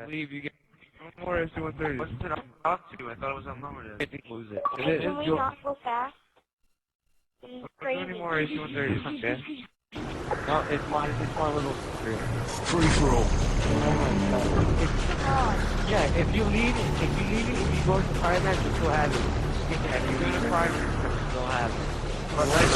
leave, you get one more SC-130. What's it up to? I thought it was unlimited. I think lose it. Can we not go fast? This is How many crazy. more SC-130s, okay? No, it's my little secret. Free for all. Yeah, if you leave it, if you go to private match, you still have it. If you go to private, you still have it. But like,